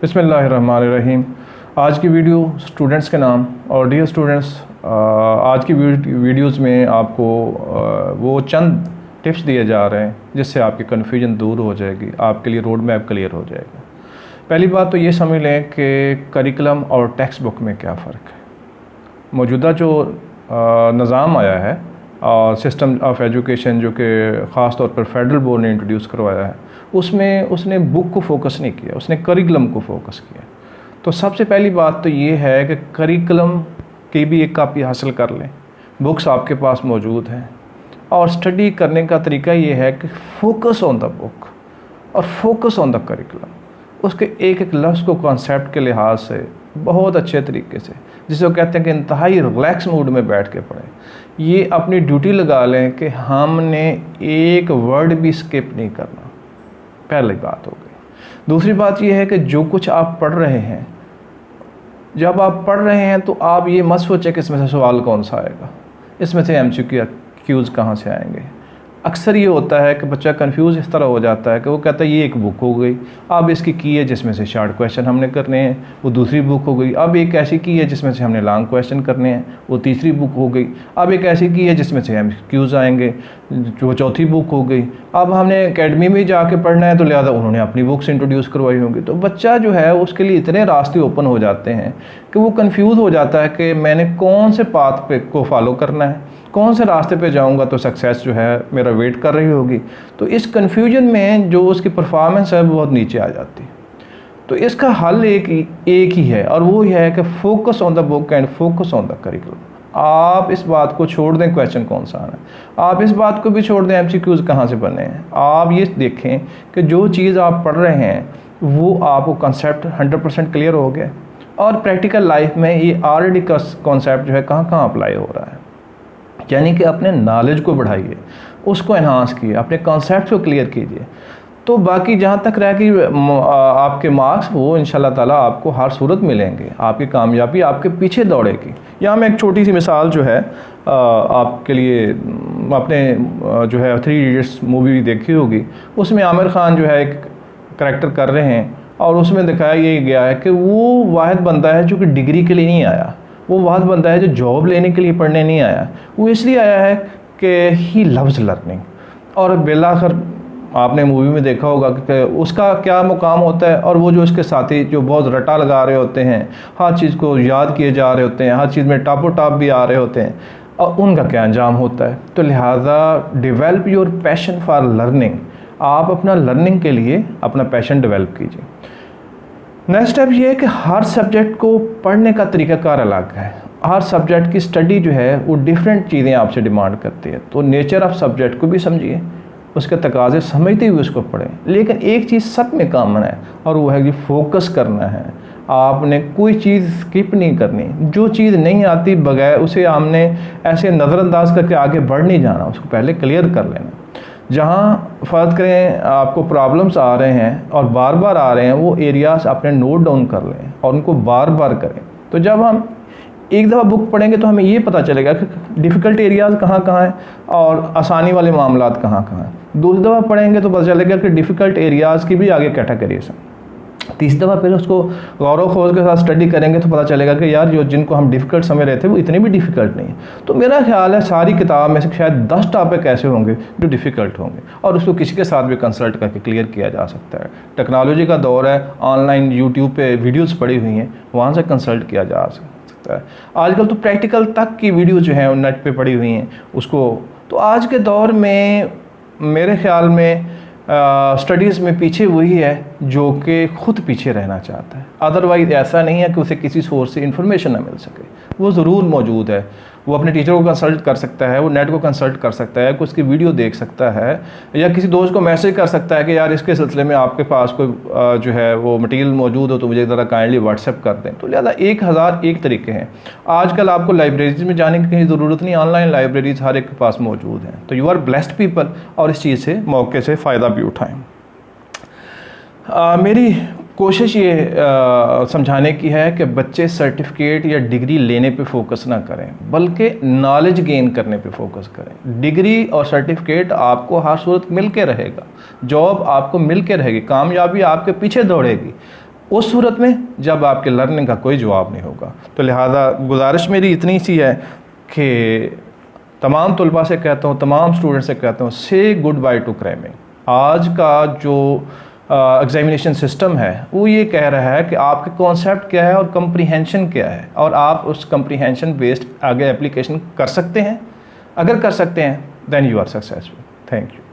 बिस्मिल्लाहिर्रहमानिर्रहीम। आज की वीडियो स्टूडेंट्स के नाम। और डियर स्टूडेंट्स, आज की वीडियोज़ में आपको वो चंद टिप्स दिए जा रहे हैं जिससे आपकी कन्फ्यूजन दूर हो जाएगी, आपके लिए रोड मैप क्लियर हो जाएगा। पहली बात तो ये समझ लें कि करिकुलम और टेक्स्ट बुक में क्या फ़र्क है। मौजूदा जो निज़ाम आया है और सिस्टम ऑफ एजुकेशन जो कि ख़ास तौर पर फेडरल बोर्ड ने इंट्रोड्यूस करवाया है, उसमें उसने बुक को फोकस नहीं किया, उसने करिकुलम को फोकस किया। तो सबसे पहली बात तो ये है कि करिकुलम की भी एक कॉपी हासिल कर लें, बुक्स आपके पास मौजूद हैं। और स्टडी करने का तरीका ये है कि फोकस ऑन द बुक और फोकस ऑन द करिकुलम। उसके एक एक लफ्ज़ को कॉन्सेप्ट के लिहाज से बहुत अच्छे तरीके से, जिसे वो कहते हैं कि इंतहाई रिलैक्स मूड में बैठ के पढ़ें। ये अपनी ड्यूटी लगा लें कि हमने एक वर्ड भी स्किप नहीं करना। पहली बात हो गई। दूसरी बात यह है कि जो कुछ आप पढ़ रहे हैं, जब आप पढ़ रहे हैं तो आप ये मत सोचें कि इसमें से सवाल कौन सा आएगा, इसमें से MCQs कहाँ से आएंगे। अक्सर ये होता है कि बच्चा कंफ्यूज इस तरह हो जाता है कि वो कहता है ये एक बुक हो गई, अब इसकी की है जिसमें से शॉर्ट क्वेश्चन हमने करने हैं, वो दूसरी बुक हो गई। अब एक ऐसी की है जिसमें से हमने लॉन्ग क्वेश्चन करने हैं, वो तीसरी बुक हो गई। अब एक ऐसी की है जिसमें से MCQs आएंगे, जो चौथी बुक हो गई। अब हमने एकेडमी में जाके पढ़ना है तो लिहाजा उन्होंने अपनी बुक्स इंट्रोड्यूस करवाई होंगी। तो बच्चा जो है उसके लिए इतने रास्ते ओपन हो जाते हैं कि वो कंफ्यूज हो जाता है कि मैंने कौन से पाथ पे को फॉलो करना है, कौन से रास्ते पे जाऊंगा तो सक्सेस जो है मेरा वेट कर रही होगी। तो इस कन्फ्यूजन में जो उसकी परफॉर्मेंस है बहुत नीचे आ जाती है। तो इसका हल एक ही है, और वो ये है कि focus on the book and focus on the curriculum. आप इस बात को छोड़ दें क्वेश्चन कौन सा आना है, आप इस बात को भी छोड़ दें MCQs कहाँ से बने हैं। आप ये देखें कि जो चीज़ आप पढ़ रहे हैं वो आपको कंसेप्ट 100% क्लियर हो गया, और प्रैक्टिकल लाइफ में ये ऑलरेडी कॉन्सेप्ट जो है कहाँ कहाँ अप्लाई हो रहा है। यानी कि अपने नॉलेज को बढ़ाइए, उसको एनहांस कीजिए, अपने कॉन्सेप्ट को क्लियर कीजिए। तो बाकी जहाँ तक रह कि आपके मार्क्स, वो इंशाल्लाह ताला आपको हर सूरत मिलेंगे, आपकी कामयाबी आपके पीछे दौड़ेगी। यहाँ मैं एक छोटी सी मिसाल जो है आपके लिए, अपने जो है 3 इडियट्स मूवी देखी होगी, उसमें आमिर खान जो है एक करैक्टर कर रहे हैं, और उसमें दिखाया ये गया है कि वो वाहिद बंदा है जो कि डिग्री के लिए नहीं आया, वो वाहिद बंदा है जो जॉब लेने के लिए पढ़ने नहीं आया। वो इसलिए आया है कि ही लव्स लर्निंग। और बिलाखिर आपने मूवी में देखा होगा कि उसका क्या मुकाम होता है, और वो जो उसके साथी जो बहुत रटा लगा रहे होते हैं, हर चीज़ को याद किए जा रहे होते हैं, हर चीज़ में टॉप भी आ रहे होते हैं, और उनका क्या अंजाम होता है। तो लिहाजा develop your passion for learning. आप अपना लर्निंग के लिए अपना पैशन डेवलप कीजिए। नेक्स्ट स्टेप ये है कि हर सब्जेक्ट को पढ़ने का तरीक़ाकार अलग है। हर सब्जेक्ट की स्टडी जो है वो डिफरेंट चीज़ें आपसे डिमांड करती है। तो नेचर ऑफ सब्जेक्ट को भी समझिए, उसके तकाज़े समझते हुए उसको पढ़ें। लेकिन एक चीज़ सब में कॉमन है, और वो है कि फोकस करना है। आपने कोई चीज़ स्किप नहीं करनी। जो चीज़ नहीं आती बगैर उसे हमने ऐसे नज़रअंदाज करके आगे बढ़ नहीं जाना, उसको पहले क्लियर कर लेना। जहाँ फ़र्ज़ करें आपको प्रॉब्लम्स आ रहे हैं और बार बार आ रहे हैं, वो एरियाज़ अपने नोट डाउन कर लें और उनको बार बार करें। तो जब हम एक दफ़ा बुक पढ़ेंगे तो हमें ये पता चलेगा कि डिफ़िकल्ट एरियाज़ कहाँ कहाँ हैं और आसानी वाले मामलात कहाँ कहाँ हैं। दूसरी दफ़ा पढ़ेंगे तो पता चलेगा कि डिफ़िकल्ट एरियाज़ की भी आगे कैटेगरीज हैं। तीसरी दफ़ा फिर उसको गौर व खोज के साथ स्टडी करेंगे तो पता चलेगा कि यार जो जिनको हम डिफ़िकल्ट समझ रहे थे वो इतने भी डिफ़िकल्ट नहीं है। तो मेरा ख्याल है सारी किताब में से शायद 10 टॉपिक ऐसे होंगे जो डिफ़िकल्ट होंगे, और उसको किसी के साथ भी कंसल्ट करके क्लियर किया जा सकता है। टेक्नोलॉजी का दौर है, ऑनलाइन यूट्यूब पे वीडियोज़ पड़ी हुई हैं, वहाँ से कंसल्ट किया जा सकता है। आजकल तो प्रैक्टिकल तक की वीडियो जो है नेट पे पड़ी हुई हैं उसको। तो आज के दौर में मेरे ख्याल में स्टडीज़ में पीछे वही है जो कि ख़ुद पीछे रहना चाहता है। अदरवाइज़ ऐसा नहीं है कि उसे किसी सोर्स से इन्फॉर्मेशन ना मिल सके, वो ज़रूर मौजूद है। वो अपने टीचर को कंसल्ट कर सकता है, वो नेट को कंसल्ट कर सकता है, उसकी वीडियो देख सकता है, या किसी दोस्त को मैसेज कर सकता है कि यार इसके सिलसिले में आपके पास कोई जो है वो मटेरियल मौजूद हो तो मुझे ज़रा काइंडली व्हाट्सएप कर दें। तो लिहाजा 1001 तरीके हैं। आजकल आपको लाइब्रेरीज में जाने की कहीं ज़रूरत नहीं, ऑनलाइन लाइब्रेरीज हर एक के पास मौजूद हैं। तो यू आर ब्लेस्ड पीपल, और इस चीज़ से मौके से फ़ायदा भी उठाएँ। मेरी कोशिश ये समझाने की है कि बच्चे सर्टिफिकेट या डिग्री लेने पे फोकस ना करें, बल्कि नॉलेज गेन करने पे फोकस करें। डिग्री और सर्टिफिकेट आपको हर सूरत मिल के रहेगा, जॉब आपको मिल के रहेगी, कामयाबी आपके पीछे दौड़ेगी। उस सूरत में जब आपके लर्निंग का कोई जवाब नहीं होगा। तो लिहाजा गुजारिश मेरी इतनी सी है कि तमाम तलबा से कहता हूँ, तमाम स्टूडेंट से कहता हूँ, से गुड बाय टू क्रैमिंग। आज का जो एग्जामिनेशन सिस्टम है वो ये कह रहा है कि आपके कॉन्सेप्ट क्या है और कंप्रीहेंशन क्या है, और आप उस कंप्रीहेंशन बेस्ड आगे एप्लीकेशन कर सकते हैं। अगर कर सकते हैं then you are successful. Thank you.